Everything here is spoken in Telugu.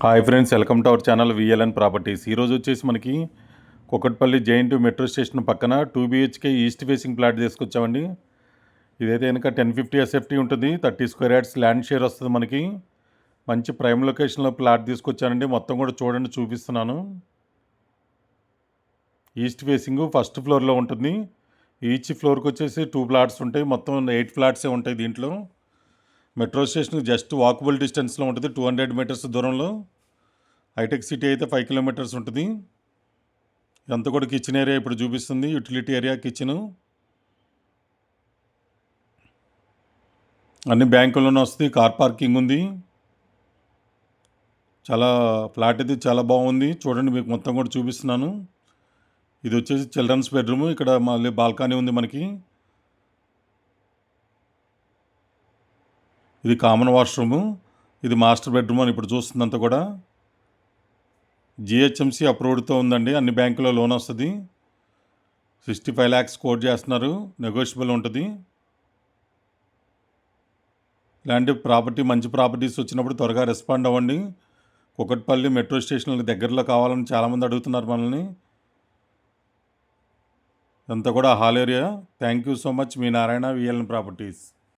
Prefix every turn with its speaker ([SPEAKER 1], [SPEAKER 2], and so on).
[SPEAKER 1] Hi friends, welcome to our channel VLN properties. ఈరోజు వచ్చేసి మనకి కుకట్పల్లి జైంట్ మెట్రో స్టేషన్ పక్కన 2 BHK ఈస్ట్ ఫేసింగ్ ప్లాట్ తీసుకొచ్చామండి. ఇదైతే కనుక 1050 ఎస్ఎఫ్టీ ఉంటుంది. 30 స్క్వేర్ యార్డ్స్ ల్యాండ్ షేర్ వస్తుంది మనకి. మంచి ప్రైమ్ లొకేషన్లో ప్లాట్ తీసుకొచ్చానండి. మొత్తం కూడా చూడండి, చూపిస్తున్నాను. ఈస్ట్ ఫేసింగ్ ఫస్ట్ ఫ్లోర్లో ఉంటుంది. ఈచ్ ఫ్లోర్కి వచ్చేసి 2 ప్లాట్స్ ఉంటాయి. మొత్తం 8 ఫ్లాట్సే ఉంటాయి దీంట్లో. మెట్రో స్టేషన్ జస్ట్ వాకబుల్ డిస్టెన్స్లో ఉంటుంది, 200 మీటర్స్ దూరంలో. హైటెక్ సిటీ అయితే 5 కిలోమీటర్స్ ఉంటుంది. ఇదంతా కూడా కిచెన్ ఏరియా ఇప్పుడు చూపిస్తుంది. యూటిలిటీ ఏరియా, కిచెను అన్ని బ్యాంకుల్లోనే వస్తుంది. కార్ పార్కింగ్ ఉంది. చాలా ఫ్లాట్ ఇది చాలా బాగుంది. చూడండి, మీకు మొత్తం కూడా చూపిస్తున్నాను. ఇది వచ్చేసి చిల్డ్రన్స్ బెడ్రూమ్. ఇక్కడ మళ్ళీ బాల్కనీ ఉంది మనకి. ఇది కామన్ వాష్రూము. ఇది మాస్టర్ బెడ్రూమ్ అని ఇప్పుడు చూస్తుందంతా కూడా. జిహెచ్ఎంసీ అప్రూవ్డ్తో ఉందండి. అన్ని బ్యాంకులో లోన్ వస్తుంది. 65 lakhs కోట్ చేస్తున్నారు, నెగోషియబుల్ ఉంటుంది. ఇలాంటి ప్రాపర్టీ, మంచి ప్రాపర్టీస్ వచ్చినప్పుడు త్వరగా రెస్పాండ్ అవ్వండి. కుకట్పల్లి మెట్రో స్టేషన్కి దగ్గరలో కావాలని చాలామంది అడుగుతున్నారు మనల్ని. ఇదంతా కూడా hall area. Thank you so much. Me Narayana, VLN properties.